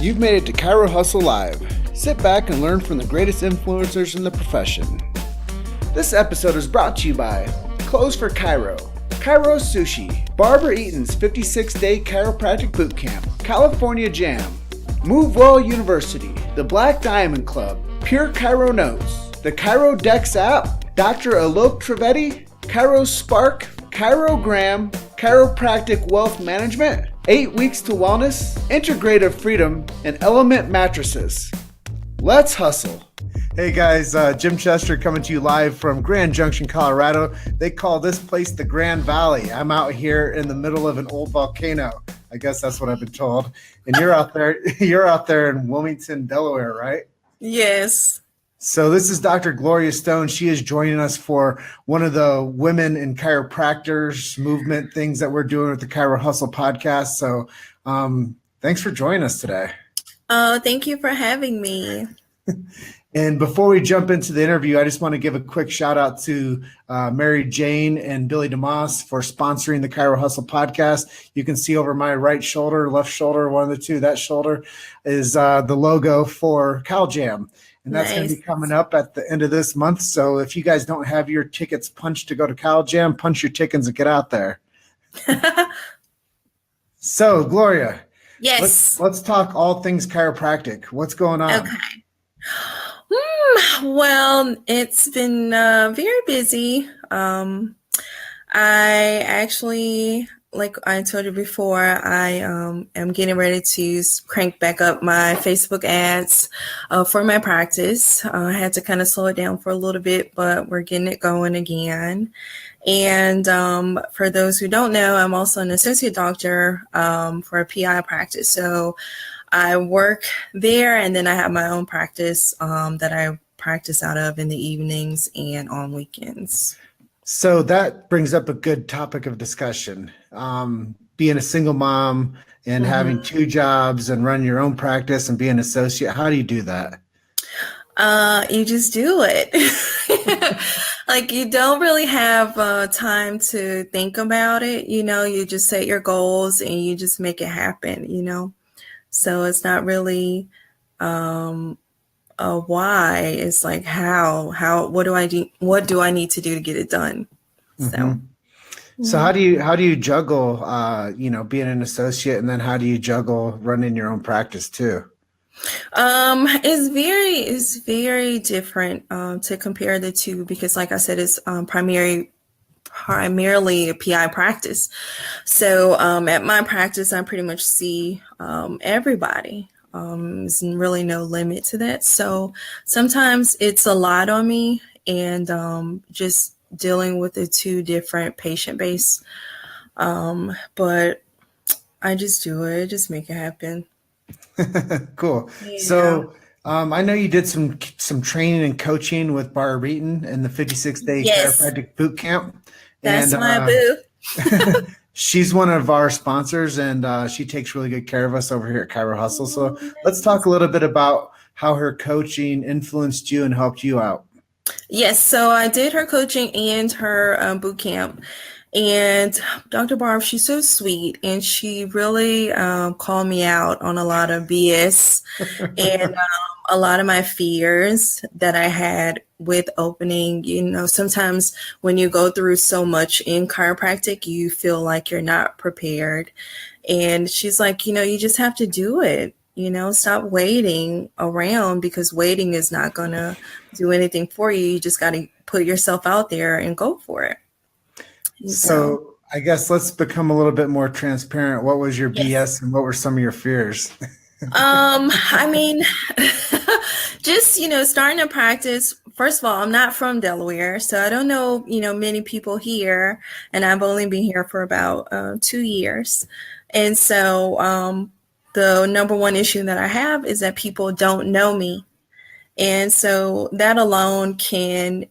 You've made it to Chiro Hustle Live. Sit back and learn from the greatest influencers in the profession. This episode is brought to you by Clothes for Chiro, Chiro Sushi, Barbara Eaton's 56-day chiropractic boot camp, California Jam, Move Well University, the Black Diamond Club, Pure Chiro Notes, the Chiro Dex app, Dr. Alok Trivedi, Chiro Spark, Chirogram, Chiropractic Wealth Management, 8 Weeks to Wellness, Integrative Freedom, and Element Mattresses. Let's hustle. Hey guys, Jim Chester coming to you live from Grand Junction, Colorado. They call this place the Grand Valley. I'm out here in the middle of an old volcano. I guess that's what I've been told. And you're out there in Wilmington, Delaware, right? Yes. So this is Dr. Gloria Stone. She is joining us for one of the women in chiropractors movement things that we're doing with the Chiro Hustle podcast. So thanks for joining us today. Thank you for having me. And before we jump into the interview, I just want to give a quick shout out to Mary Jane and Billy DeMoss for sponsoring the Chiro Hustle podcast. You can see over my right shoulder, left shoulder, one of the two, that shoulder is the logo for Cal Jam. And that's going to be coming up at the end of this month. So if you guys don't have your tickets punched to go to Cal Jam, punch your tickets and get out there. So, Gloria. Yes. Let's talk all things chiropractic. What's going on? Okay. Well, it's been very busy. I actually, like I told you before, I am getting ready to crank back up my Facebook ads for my practice. I had to kind of slow it down for a little bit, but we're getting it going again. And for those who don't know, I'm also an associate doctor for a PI practice. So I work there, and then I have my own practice that I practice out of in the evenings and on weekends. So that brings up a good topic of discussion. Being a single mom and having two jobs and running your own practice and being an associate, how do you do that? You just do it. Like you don't really have time to think about it. You just set your goals and you just make it happen, So it's not really why. It's like how what do I do? What do I need to do to get it done? So how do you juggle being an associate, and then how do you juggle running your own practice too? It's very different to compare the two, because like I said, it's primarily a PI practice. So at my practice, I pretty much see everybody. There's really no limit to that. So sometimes it's a lot on me, and just dealing with the two different patient base. But I just do it, just make it happen. Cool. Yeah. So I know you did some training and coaching with Barbara Eaton in the 56-day chiropractic boot camp. That's my boo. She's one of our sponsors, and she takes really good care of us over here at Chiro Hustle. So let's talk a little bit about how her coaching influenced you and helped you out. Yes, so I did her coaching and her boot camp. And Dr. Barb, she's so sweet, and she really called me out on a lot of BS and a lot of my fears that I had with opening. Sometimes when you go through so much in chiropractic, you feel like you're not prepared. And she's like, you just have to do it. Stop waiting around, because waiting is not going to do anything for you. You just got to put yourself out there and go for it. So I guess let's become a little bit more transparent. What was your BS and what were some of your fears? I mean, just, starting to practice. First of all, I'm not from Delaware, so I don't know, many people here, and I've only been here for about 2 years. And so the number one issue that I have is that people don't know me. And so that alone can,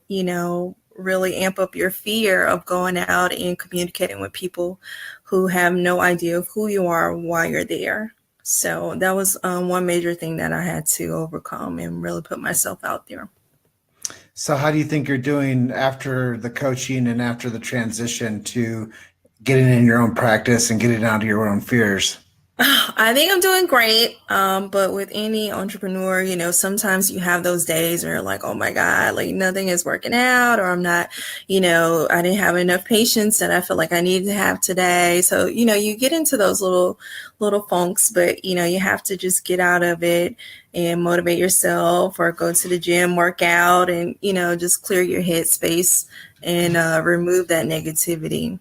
really amp up your fear of going out and communicating with people who have no idea of who you are while you're there. So that was one major thing that I had to overcome and really put myself out there. So how do you think you're doing after the coaching and after the transition to getting in your own practice and getting out of your own fears? I think I'm doing great. But with any entrepreneur, sometimes you have those days where you're like, oh my God, like nothing is working out, or I'm not, I didn't have enough patience that I feel like I needed to have today. So, you get into those little funks, but you have to just get out of it and motivate yourself or go to the gym, work out, and, just clear your headspace and remove that negativity.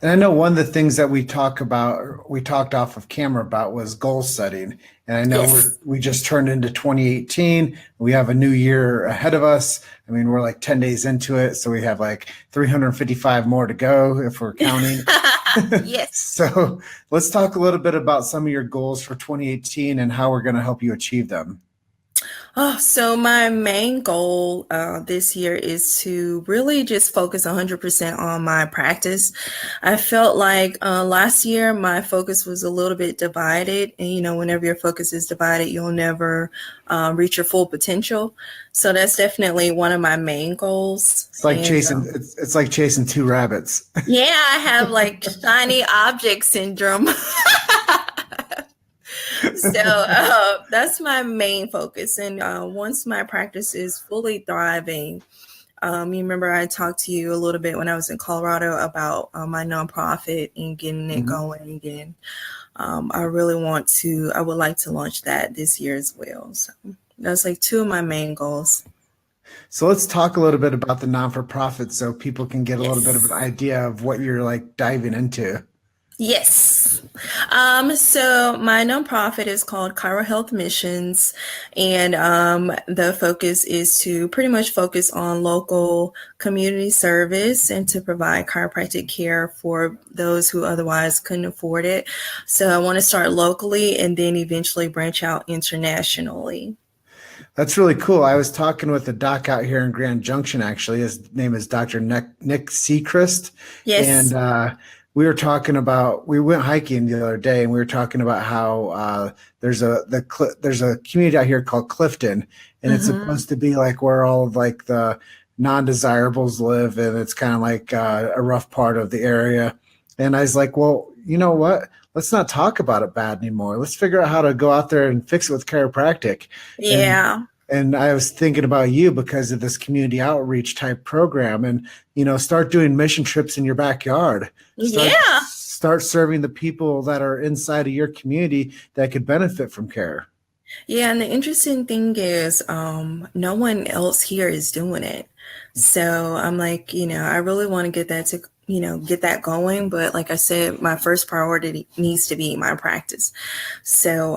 And I know one of the things that we talked off of camera about was goal setting. And I know Yes. we just turned into 2018. We have a new year ahead of us. I mean, we're like 10 days into it. So we have like 355 more to go if we're counting. Yes. So let's talk a little bit about some of your goals for 2018 and how we're going to help you achieve them. Oh, so my main goal this year is to really just focus 100% on my practice. I felt like last year my focus was a little bit divided, and whenever your focus is divided, you'll never reach your full potential. So that's definitely one of my main goals. It's like And chasing it's like chasing two rabbits. yeah, I have like shiny object syndrome. So that's my main focus. And once my practice is fully thriving, you remember I talked to you a little bit when I was in Colorado about my nonprofit and getting it Mhm. going again. I would like to launch that this year as well. So that's like two of my main goals. So let's talk a little bit about the non-for-profit so people can get a little bit of an Yes. idea of what you're like diving into. Yes. So my nonprofit is called Chiro Health Missions, and the focus is to pretty much focus on local community service and to provide chiropractic care for those who otherwise couldn't afford it. So I want to start locally and then eventually branch out internationally. That's really cool. I was talking with a doc out here in Grand Junction, actually. His name is Dr. Nick Seacrest. And Yes. we were talking about, we went hiking the other day and we were talking about how there's a community out here called Clifton. And it's Hmm. supposed to be like where all of like the non-desirables live. And it's kind of like a rough part of the area. And I was like, well, you know what? Let's not talk about it bad anymore. Let's figure out how to go out there and fix it with chiropractic. And Yeah. and I was thinking about you because of this community outreach type program and start doing mission trips in your backyard. Yeah. Start serving the people that are inside of your community that could benefit from care. Yeah, and the interesting thing is, no one else here is doing it. So I'm like, I really want to get that going. But like I said, my first priority needs to be my practice. So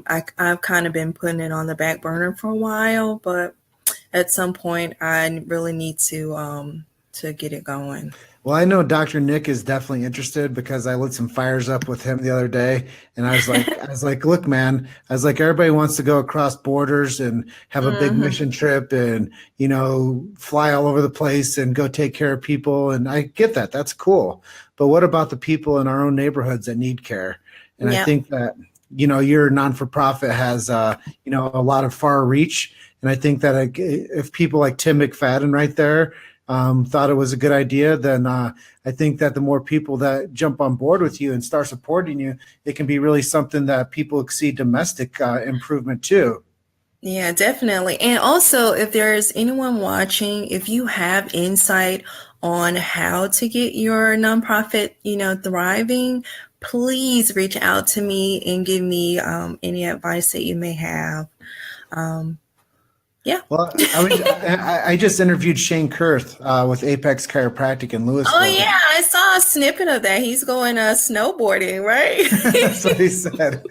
I've kind of been putting it on the back burner for a while, but at some point I really need to get it going. Well, I know Dr. Nick is definitely interested because I lit some fires up with him the other day, and I was like, look, man, I was like, everybody wants to go across borders and have a big Hmm. mission trip and fly all over the place and go take care of people, and I get that, that's cool. But what about the people in our own neighborhoods that need care? And I Yeah. think that your non-for-profit has a lot of far reach, and I think that if people like Tim McFadden right there thought it was a good idea, then I think that the more people that jump on board with you and start supporting you, it can be really something that people see domestic improvement too. Yeah, definitely. And also, if there's anyone watching, if you have insight on how to get your nonprofit, thriving, please reach out to me and give me any advice that you may have. Um, yeah. Well, I just interviewed Shane Kurth with Apex Chiropractic in Oh, Louisville. yeah, I saw a snippet of that. He's going snowboarding, right? That's what he said.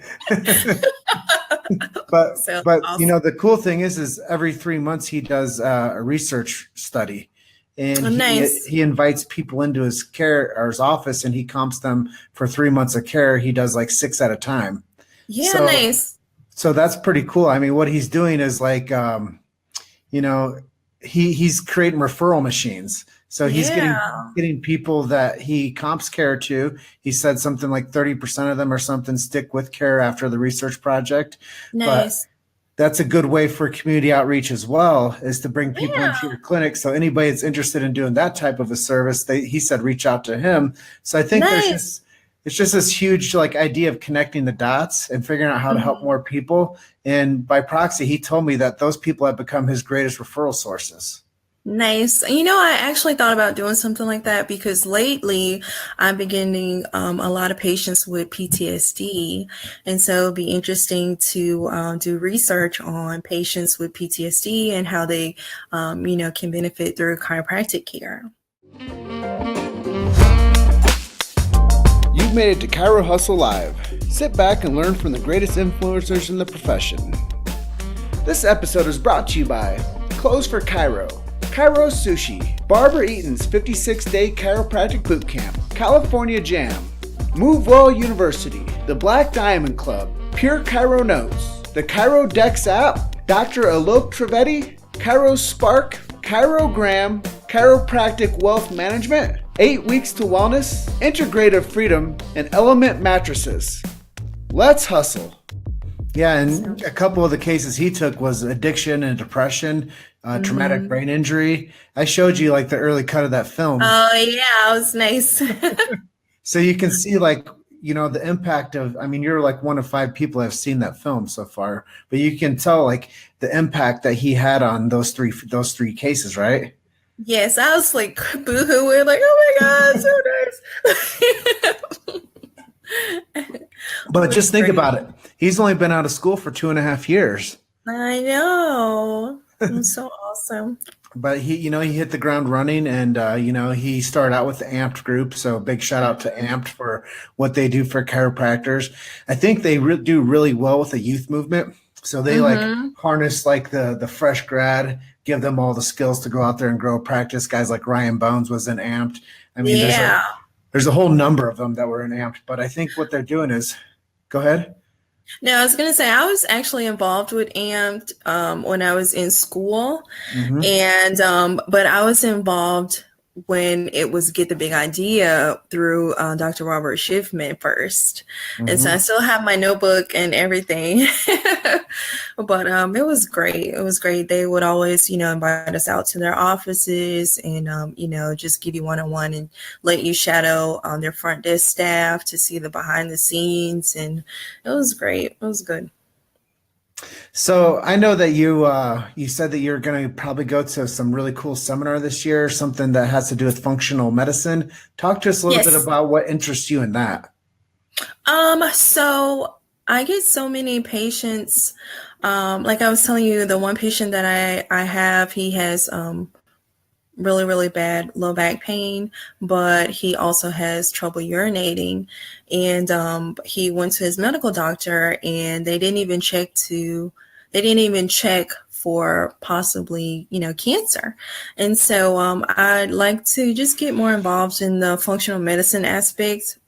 but So but awesome. the cool thing is every 3 months he does a research study, and Oh, nice. he invites people into his care or his office, and he comps them for 3 months of care. He does like six at a time. Yeah, So nice. that's pretty cool. I mean, what he's doing is like you know he's creating referral machines. So he's Yeah, getting people that he comps care to. He said something like 30% of them or something stick with care after the research project. But nice. that's a good way for community outreach as well, is to bring people Yeah, into your clinic. So anybody that's interested in doing that type of a service, he said reach out to him. So I think nice. it's just this huge like idea of connecting the dots and figuring out how to help more people. And by proxy, he told me that those people have become his greatest referral sources. Nice. I actually thought about doing something like that because lately I've been getting a lot of patients with PTSD. And so it'd be interesting to do research on patients with PTSD and how they, can benefit through chiropractic care. You've made it to Chiro Hustle Live. Sit back and learn from the greatest influencers in the profession. This episode is brought to you by Clothes for Chiro, Chiro Sushi, Barbara Eaton's 56-day chiropractic boot camp, California Jam, Move Well University, the Black Diamond Club, Pure Chiro Notes, the Chiro Dex app, Dr. Alok Trivedi, Chiro Spark, Chirogram, Chiropractic Wealth Management, 8 Weeks to Wellness, Integrative Freedom, and Element Mattresses. Let's hustle. Yeah, and a couple of the cases he took was addiction and depression, traumatic brain injury. I showed you like the early cut of that film. Oh, yeah, it was nice. So you can see like, the impact of, you're like one of 5 people that have seen that film so far, but you can tell like the impact that he had on those three cases, right? Yes, I was like boohooing, like, oh my God, so nice. But just think about it. He's only been out of school for 2.5 years. I know. It's so awesome. But he hit the ground running, and he started out with the Amped group. So big shout out to Amped for what they do for chiropractors. I think they do really well with the youth movement. So they like harness like the fresh grad, give them all the skills to go out there and grow a practice. Guys like Ryan Bones was in Amped. There's a whole number of them that were in Amped. But I think what they're doing is, go ahead. No, I was going to say I was actually involved with Amped when I was in school, and but I was involved when it was Get the Big Idea through Dr. Robert Schiffman first, and so I still have my notebook and everything. But it was great. It was great. They would always, invite us out to their offices and just give you one-on-one and let you shadow their front desk staff to see the behind the scenes, and it was great. It was good. So I know that you said that you're going to probably go to some really cool seminar this year, something that has to do with functional medicine. Talk to us a little bit about what interests you in that. So I get so many patients. Like I was telling you, the one patient that I have, he has really, really bad low back pain, but he also has trouble urinating. And he went to his medical doctor, and they didn't even check for possibly, cancer. And so I'd like to just get more involved in the functional medicine aspect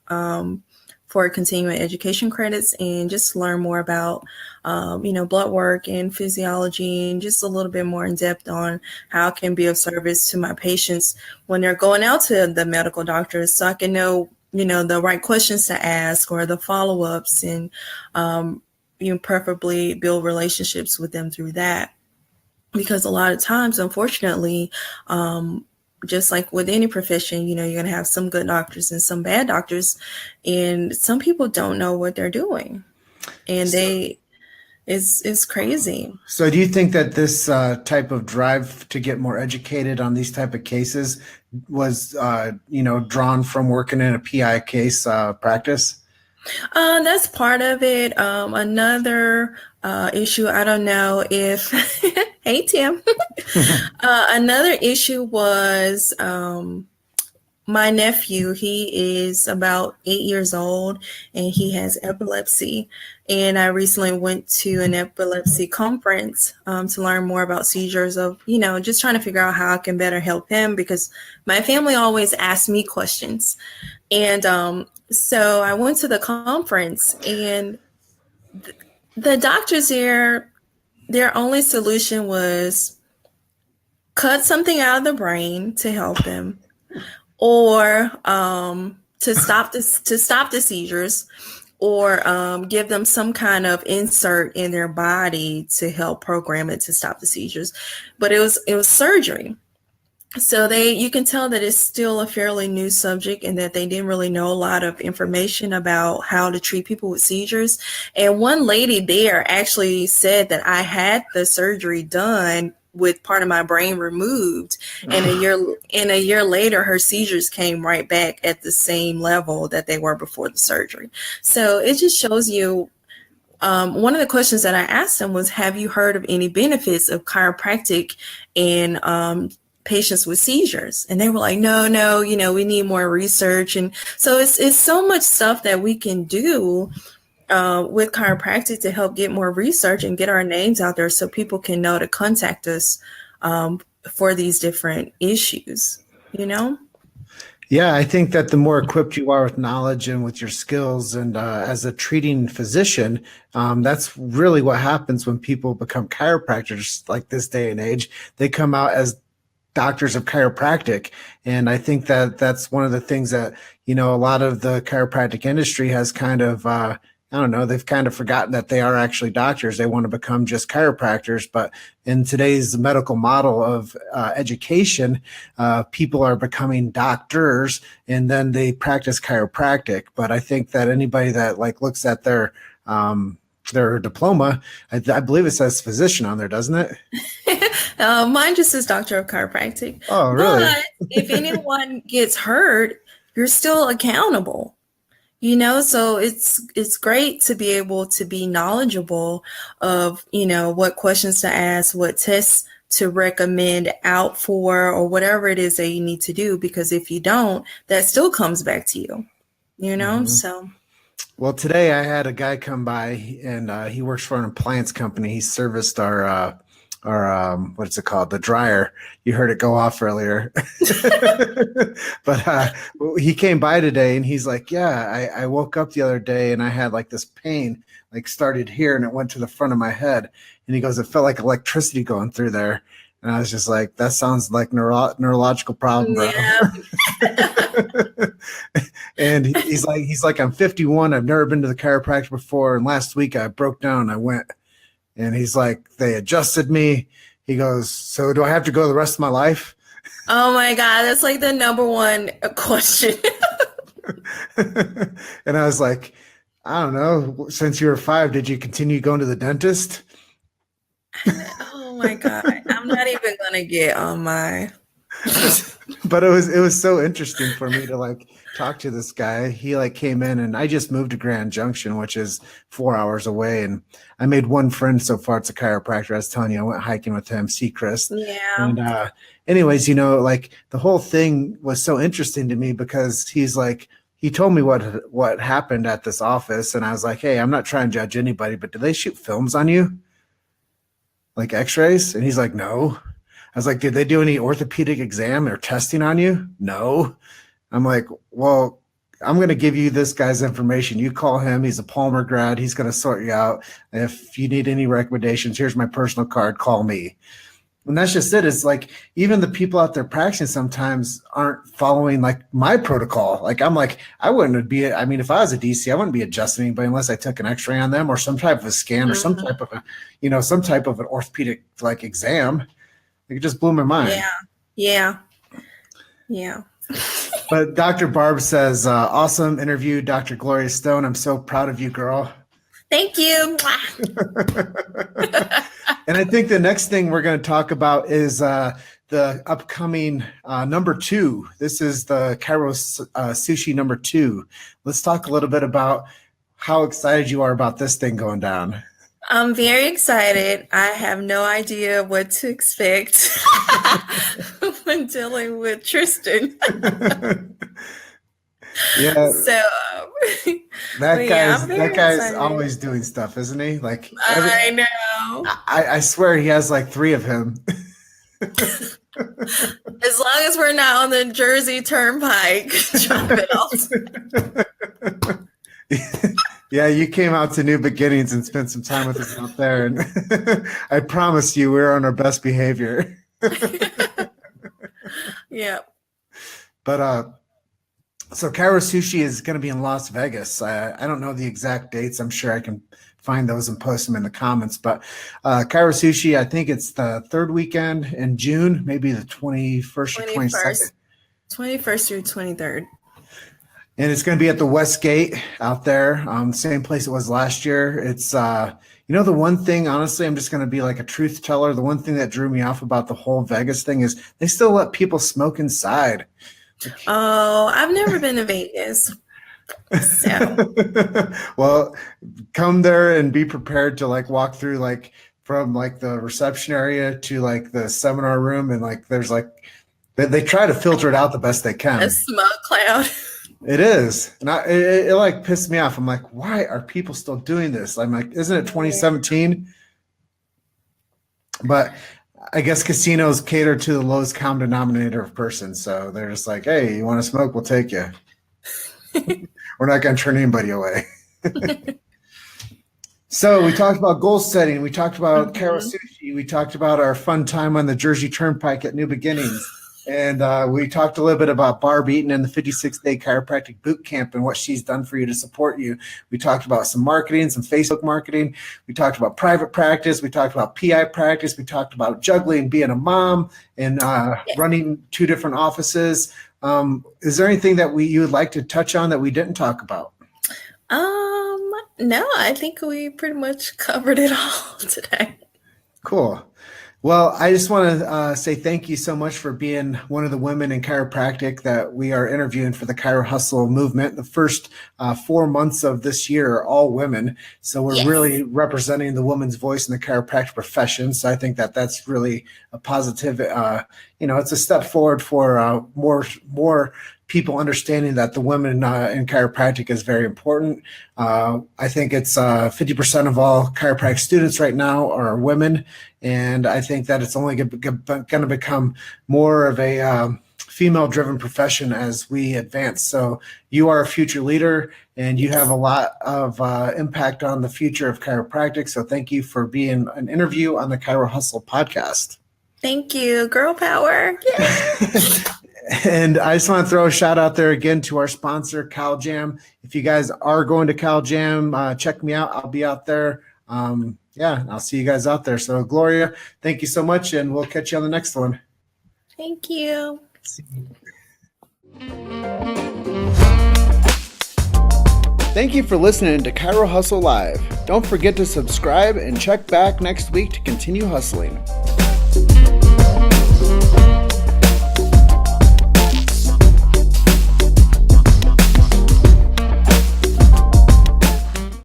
for continuing education credits and just learn more about, blood work and physiology, and just a little bit more in depth on how I can be of service to my patients when they're going out to the medical doctors, so I can know, the right questions to ask or the follow-ups, and, preferably build relationships with them through that. Because a lot of times, unfortunately, just like with any profession, you're going to have some good doctors and some bad doctors, and some people don't know what they're doing, and it's crazy. So do you think that this type of drive to get more educated on these type of cases was, drawn from working in a PI case practice? That's part of it. Another issue, I don't know if, hey, Tim. Another issue was my nephew. He is about 8 years old, and he has epilepsy. And I recently went to an epilepsy conference to learn more about seizures, of, just trying to figure out how I can better help him, because my family always asks me questions. And so I went to the conference, and the doctors here, their only solution was cut something out of the brain to help them, or to stop the seizures, or give them some kind of insert in their body to help program it to stop the seizures. But it was surgery. So you can tell that it's still a fairly new subject and that they didn't really know a lot of information about how to treat people with seizures. And one lady there actually said that I had the surgery done with part of my brain removed, and a year later her seizures came right back at the same level that they were before the surgery. So it just shows you. One of the questions that I asked them was, have you heard of any benefits of chiropractic in patients with seizures? And they were like, no, we need more research. And so it's so much stuff that we can do with chiropractic to help get more research and get our names out there so people can know to contact us for these different issues, you know? Yeah, I think that the more equipped you are with knowledge and with your skills, and as a treating physician, that's really what happens when people become chiropractors like this day and age. They come out as doctors of chiropractic. And I think that that's one of the things that, a lot of the chiropractic industry has kind of, I don't know, they've kind of forgotten that they are actually doctors. They want to become just chiropractors. But in today's medical model of education, people are becoming doctors and then they practice chiropractic. But I think that anybody that like looks at their diploma, I believe it says physician on there, doesn't it? Mine just says Doctor of Chiropractic. Oh, really? But if anyone gets hurt, you're still accountable. So it's great to be able to be knowledgeable of, what questions to ask, what tests to recommend out for, or whatever it is that you need to do, because if you don't, that still comes back to you, Mhm. so. Well, today I had a guy come by, and he works for an appliance company. He serviced our what's it called? The dryer. You heard it go off earlier. But he came by today and he's like, yeah, I woke up the other day and I had like this pain, like started here and it went to the front of my head. And he goes, it felt like electricity going through there. And I was just like, that sounds like neurological problem, bro. Yeah. And he's like, I'm 51. I've never been to the chiropractor before. And last week I broke down. I went. And he's like, they adjusted me. He goes, so do I have to go the rest of my life? Oh my God, that's like the number one question. And I was like, I don't know. Since you were 5, did you continue going to the dentist? Oh my God, I'm not even gonna get on my. But it was so interesting for me to like talk to this guy. He like came in, and I just moved to Grand Junction, which is 4 hours away. And I made one friend so far. It's a chiropractor. I was telling you, I went hiking with him, Seacrest. Yeah. And anyways, like the whole thing was so interesting to me because he's like, he told me what happened at this office, and I was like, hey, I'm not trying to judge anybody, but do they shoot films on you? Like x-rays? And he's like, no. I was like, did they do any orthopedic exam or testing on you? No. I'm like, well, I'm going to give you this guy's information. You call him. He's a Palmer grad. He's going to sort you out. If you need any recommendations, here's my personal card. Call me. And that's just it. It's like even the people out there practicing sometimes aren't following like my protocol. Like I'm like, I wouldn't be, I mean, if I was a DC, I wouldn't be adjusting anybody unless I took an x-ray on them or some type of a scan or some type of some type of an orthopedic like exam. It just blew my mind. Yeah. But Dr. Barb says, awesome interview, Dr. Gloria Stone. I'm so proud of you, girl. Thank you. And I think the next thing we're going to talk about is the upcoming number 2. This is the Chiro Sushi number 2. Let's talk a little bit about how excited you are about this thing going down. I'm very excited. I have no idea what to expect when dealing with Tristan. Yeah. So that guy's always doing stuff, isn't he? Like I know. I swear he has like 3 of him. As long as we're not on the Jersey Turnpike, drop it off. Yeah, you came out to New Beginnings and spent some time with us out there, and I promise you we're on our best behavior. Yeah. But So Chiro Sushi is going to be in Las Vegas. I don't know the exact dates. I'm sure I can find those and post them in the comments. But Chiro Sushi, I think it's the third weekend in June, maybe the 21st or 22nd. 21st through 23rd. And it's going to be at the West Gate out there, same place it was last year. It's, the one thing, honestly, I'm just going to be like a truth teller. The one thing that drew me off about the whole Vegas thing is they still let people smoke inside. Oh, I've never been to Vegas. So. Well, come there and be prepared to like walk through like from like the reception area to like the seminar room, and like there's like they try to filter it out the best they can. A smoke cloud. It is, and it like pissed me off. I'm like, why are people still doing this? I'm like, isn't it 2017? But I guess casinos cater to the lowest common denominator of persons. So they're just like, hey, you want to smoke? We'll take you. We're not going to turn anybody away. So we talked about goal setting. We talked about Chiro Sushi. We talked about our fun time on the Jersey Turnpike at New Beginnings. And we talked a little bit about Barb Eaton and the 56-day chiropractic boot camp and what she's done for you to support you. We talked about some marketing, some Facebook marketing. We talked about private practice. We talked about PI practice. We talked about juggling, being a mom, and running 2 different offices. Is there anything that you would like to touch on that we didn't talk about? No, I think we pretty much covered it all today. Cool. Well, I just want to say thank you so much for being one of the women in chiropractic that we are interviewing for the Chiro Hustle movement. The first 4 months of this year are all women. So we're really representing the woman's voice in the chiropractic profession. So I think that that's really a positive, it's a step forward for more people understanding that the women in chiropractic is very important. I think it's 50% of all chiropractic students right now are women. And I think that it's only going to become more of a female-driven profession as we advance. So you are a future leader, and you have a lot of impact on the future of chiropractic. So thank you for being an interview on the Chiro Hustle podcast. Thank you. Girl power. And I just want to throw a shout out there again to our sponsor, Cal Jam. If you guys are going to Cal Jam, check me out. I'll be out there. I'll see you guys out there. So Gloria, thank you so much, and we'll catch you on the next one. Thank you. Thank you for listening to Chiro Hustle Live. Don't forget to subscribe and check back next week to continue hustling.